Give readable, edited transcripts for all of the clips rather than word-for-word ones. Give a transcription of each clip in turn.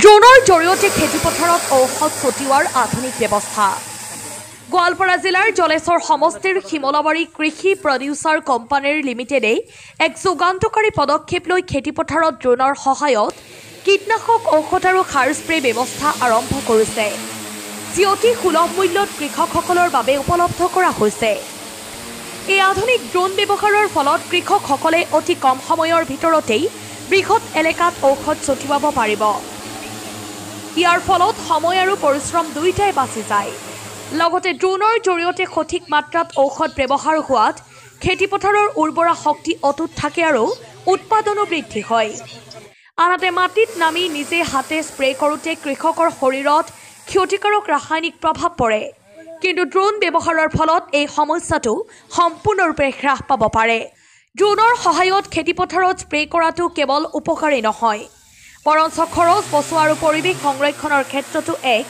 ড্ৰোনৰ জৰিয়তে খেতিপথাৰত ঔষধ ছটিওৱাৰ আধুনিক ব্যৱস্থা। গোৱালপাৰা জিলাৰ জলেশ্বৰ সমষ্টিৰ শিমলাবাৰী কৃষি প্ৰডিউচাৰ কোম্পানীৰ লিমিটেডে এক যুগান্তকাৰী পদক্ষেপ লৈ খেতিপথাৰত ড্ৰোনৰ সহায়ত কীটনাশক ঔষধ আৰু সাৰ স্প্ৰে ব্যৱস্থা আৰম্ভ কৰিছে, যি অতি সুলভ মূল্যত কৃষকসকলৰ বাবে উপলব্ধ কৰা হৈছে। এই আধুনিক ড্ৰোন ব্যৱহাৰৰ ফলত কৃষকসকলে অতি কম সময়ৰ ভিতৰতেই বৃহৎ এলেকাত ঔষধ ছটিয়াব পাৰিব। ইয়াৰ ফলত সময় আৰু পৰিশ্ৰম দুয়োটাই বাচি যায়। লগতে ড্ৰোনৰ জৰিয়তে সঠিক মাত্ৰাত ঔষধ ব্যৱহাৰ হোৱাত খেতিপথাৰৰ উৰ্বৰা শক্তি অটুট থাকে আৰু উৎপাদনো বৃদ্ধি হয়। আনহাতে মাটিত নামি নিজে হাতে স্প্ৰে কৰোঁতে কৃষকৰ শৰীৰত ক্ষতিকাৰক ৰাসায়নিক প্ৰভাৱ পৰে, কিন্তু ড্ৰোন ব্যৱহাৰৰ ফলত এই সমস্যাটো সম্পূৰ্ণৰূপে হ্ৰাস পাব পাৰে। ড্ৰোনৰ সহায়ত খেতিপথাৰত স্প্ৰে কৰাটো কেৱল উপকাৰী নহয়, বৰঞ্চ খৰচ বচোৱা আৰু পৰিৱেশ সংৰক্ষণৰ ক্ষেত্ৰতো এক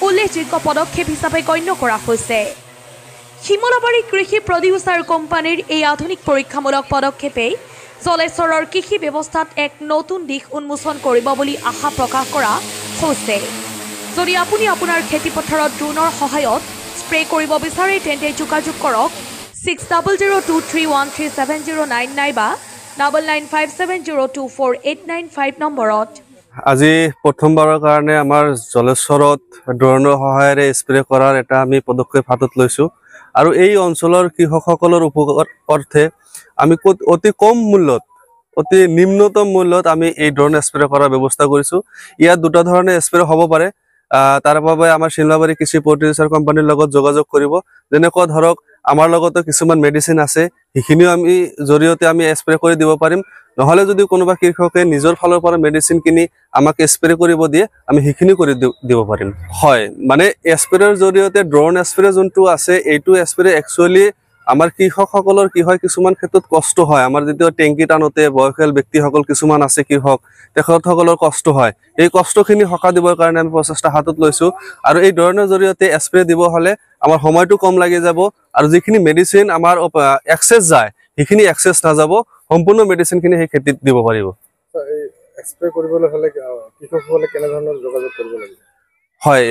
উল্লেখযোগ্য পদক্ষেপ হিচাপে গণ্য কৰা হৈছে। শিমলাবাৰী কৃষি প্ৰডিউচাৰ কোম্পানীৰ এই আধুনিক পৰীক্ষামূলক পদক্ষেপে জলেশ্বৰৰ কৃষি ব্যৱস্থাত এক নতুন দিশ উন্মোচন কৰিব বুলি আশা প্ৰকাশ কৰা হৈছে। যদি আপুনি আপোনাৰ খেতিপথাৰত ড্ৰোনৰ সহায়ত স্প্ৰে কৰিব বিচাৰে তেন্তে যোগাযোগ কৰক 6002313709 নাইবা 9957024895 নম্বৰত। আজি প্ৰথমবাৰৰ কাৰণে আমাৰ জলেশ্বৰত ড্ৰোনৰ সহায়েৰে স্প্ৰে কৰাৰ এটা আমি পদক্ষেপ হাতত লৈছোঁ আৰু এই অঞ্চলৰ কৃষকসকলৰ উপকাৰ অৰ্থে আমি অতি কম মূল্যত, অতি নিম্নতম মূল্যত আমি এই ড্ৰোন স্প্ৰে কৰাৰ ব্যৱস্থা কৰিছোঁ। ইয়াত দুটা ধৰণে স্প্ৰে হ'ব পাৰে। তাৰ বাবে আমাৰ শিমলাবাৰী কৃষি প্ৰডিউচাৰ কোম্পানীৰ লগত যোগাযোগ কৰিব। যেনেকুৱা ধৰক আমাৰ লগতো কিছুমান মেডিচিন আছে, সেইখিনিও আমি জৰিয়তে আমি স্প্ৰে কৰি দিব পাৰিম। নহ'লে যদি কোনোবা কৃষকে নিজৰ ফালৰ পৰা মেডিচিন কিনি আমাক স্প্ৰে কৰিব দিয়ে, আমি সেইখিনি কৰি দিব পাৰিম। হয়, মানে স্প্ৰেৰ জৰিয়তে ড্ৰোন স্প্ৰে যোনটো আছে, এইটো স্প্ৰে একচুৱেলি আমাৰ কৃষকসকলৰ কি হয়, কিছুমান ক্ষেত্ৰত কষ্ট হয়। আমাৰ যেতিয়া টেংকি টানোতে বয়সীয়াল ব্যক্তিসকল কিছুমান আছে কৃষক, তেখেতসকলৰ কষ্ট হয়। এই কষ্টখিনি সকাহ দিবৰ কাৰণে আমি প্ৰচেষ্টা হাতত লৈছোঁ আৰু এই ড্ৰোনৰ জৰিয়তে স্প্ৰে দিব হ'লে আমাৰ সময়টো কম লাগি যাব আৰু যিখিনি মেডিচিন আমাৰ এক্সেছ যায় সেইখিনি এক্সেছ নাযাব, সম্পূৰ্ণ মেডিচিনখিনি সেই খেতিত দিব পাৰিব। স্প্ৰে কৰিবলৈ হ'লে কৃষকসকলে কেনেধৰণৰ যোগাযোগ কৰিব লাগিব? হয়,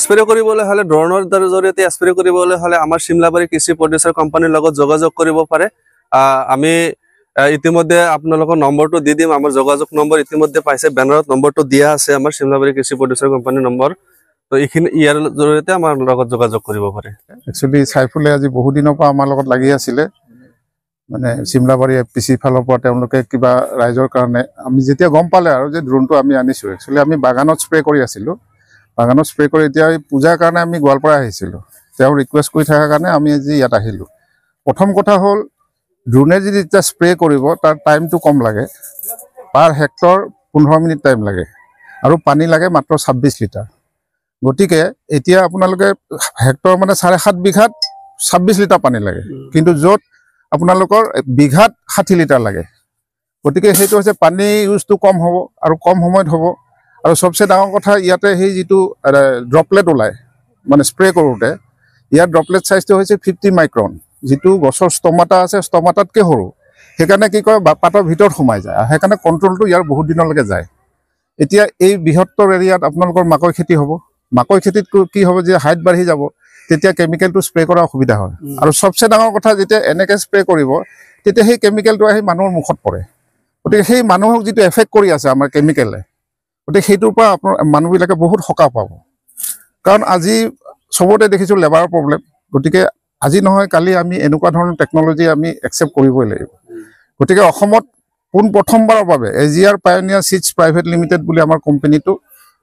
স্প্ৰে কৰিবলৈ হ'লে ড্ৰোনৰ জৰিয়তে স্প্ৰে কৰিবলৈ হ'লে আমাৰ শিমলাবাৰী কৃষি প্ৰডিউচাৰ কোম্পানীৰ লগত যোগাযোগ কৰিব পাৰে। আমি ইতিমধ্যে আপোনালোকৰ নম্বৰটো দি দিম। আমাৰ যোগাযোগ নম্বৰ ইতিমধ্যে পাইছে, বেনাৰত নম্বৰটো দিয়া আছে আমাৰ শিমলাবাৰী কৃষি প্ৰডিউচাৰ কোম্পানীৰ নম্বৰ। তো এইখিনি ইয়াৰ জৰিয়তে আমাৰ লগত যোগাযোগ কৰিব পাৰে। একচুৱেলি চাইফুলে আজি বহুদিনৰ পৰা আমাৰ লগত লাগি আছিলে, মানে শিমলাবাৰী FPC ফালৰ পৰা তেওঁলোকে কিবা ৰাইজৰ কাৰণে আমি যেতিয়া গম পালে আৰু যে ড্ৰোনটো আমি আনিছোঁ, একচুৱেলি আমি বাগানত স্প্ৰে কৰি আছিলোঁ। বাগানত স্প্ৰে কৰি এতিয়া পূজাৰ কাৰণে আমি গোৱালপাৰা আহিছিলোঁ। তেওঁ ৰিকুৱেষ্ট কৰি থকাৰ কাৰণে আমি আজি ইয়াত আহিলোঁ। প্ৰথম কথা হ'ল, ড্ৰোনে যদি এতিয়া স্প্ৰে কৰিব তাৰ টাইমটো কম লাগে, পাৰ হেক্টৰ 15 মিনিট টাইম লাগে আৰু পানী লাগে মাত্ৰ 26 লিটাৰ। গতিকে এতিয়া আপোনালোকে হেক্টৰ মানে 7.5 বিঘাত 26 লিটাৰ পানী লাগে, কিন্তু য'ত আপোনালোকৰ বিঘাত 60 লিটাৰ লাগে। গতিকে সেইটো হৈছে পানী ইউজটো কম হ'ব আৰু কম সময়ত হ'ব। আৰু চবচে ডাঙৰ কথা, ইয়াতে সেই যিটো ড্ৰপলেট ওলায় মানে স্প্ৰে কৰোঁতে, ইয়াৰ ড্ৰপলেট চাইজটো হৈছে 50 মাইক্ৰন, যিটো গছৰ ষ্টমাটা আছে ষ্টমাটাতকৈ সৰু। সেইকাৰণে কি কয়, পাতৰ ভিতৰত সোমাই যায় আৰু সেইকাৰণে কণ্ট্ৰলটো ইয়াৰ বহুত দিনলৈকে যায়। এতিয়া এই বৃহত্তৰ এৰিয়াত আপোনালোকৰ মাকৈ খেতি হ'ব, মাকৈ খেতিত কি হ'ব, যে হাইট বাঢ়ি যাব, তেতিয়া কেমিকেলটো স্প্ৰে কৰা অসুবিধা হয়। আৰু চবচে ডাঙৰ কথা, যেতিয়া এনেকৈ স্প্ৰে কৰিব তেতিয়া সেই কেমিকেলটো আহি মানুহৰ মুখত পৰে। গতিকে সেই মানুহক যিটো এফেক্ট কৰি আছে আমাৰ কেমিকেলে, গতিকে সেইটোৰ পৰা আপোনাৰ মানুহবিলাকে বহুত সকাহ পাব। কাৰণ আজি চবতে দেখিছোঁ লেবাৰৰ প্ৰব্লেম। গতিকে আজি নহয় কালি আমি এনেকুৱা ধৰণৰ টেকন'লজি আমি একচেপ্ট কৰিবই লাগিব। গতিকে অসমত পোনপ্ৰথমবাৰৰ বাবে AGR পায়োনিয়াৰ চিডছ প্ৰাইভেট লিমিটেড বুলি আমাৰ কোম্পানীটো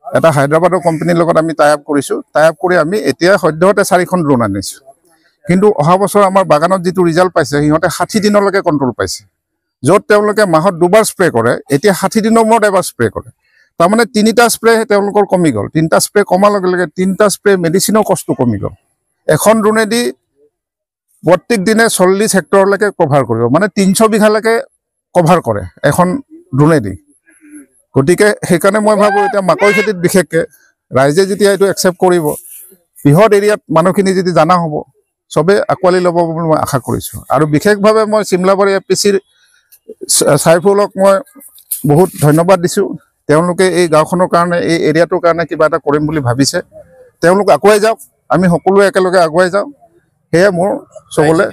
এটা হায়দৰাবাদৰ কোম্পানীৰ লগত আমি টাই আপ কৰিছোঁ। টাই আপ কৰি আমি এতিয়া সদ্যহতে 4খন ড্ৰোন আনিছোঁ। কিন্তু অহা বছৰ আমাৰ বাগানত যিটো ৰিজাল্ট পাইছে, সিহঁতে 60 দিনলৈকে কণ্ট্ৰল পাইছে। য'ত তেওঁলোকে মাহত 2বাৰ স্প্ৰে কৰে, এতিয়া 60 দিনৰ মূৰত এবাৰ স্প্ৰে কৰে। তাৰমানে 3টা স্প্ৰে তেওঁলোকৰ কমি গ'ল। 3টা স্প্ৰে কমাৰ লগে লগে 3টা স্প্ৰে মেডিচিনৰ কষ্টটো কমি গ'ল। এখন ড্ৰোনেদি প্ৰত্যেক দিনে 40 হেক্টৰলৈকে কভাৰ কৰিব, মানে 300 বিঘালৈকে কভাৰ কৰে এখন ড্ৰোনেদি। গতিকে সেইকাৰণে মই ভাবোঁ এতিয়া মাকৈ খেতিত বিশেষকৈ ৰাইজে যেতিয়া এইটো একচেপ্ট কৰিব, বৃহৎ এৰিয়াত মানুহখিনি যদি জানা হ'ব, চবেই আঁকোৱালি ল'ব বুলি মই আশা কৰিছোঁ। আৰু বিশেষভাৱে মই শিমলাবাৰী FPCৰ চাইফুলক মই বহুত ধন্যবাদ দিছোঁ। তেওঁলোকে এই গাঁওখনৰ কাৰণে এই এৰিয়াটোৰ কাৰণে কিবা এটা কৰিম বুলি ভাবিছে তেওঁলোক আগুৱাই যাওক আমি সকলোৱে একেলগে আগুৱাই যাওঁ সেয়ে মোৰ চবলে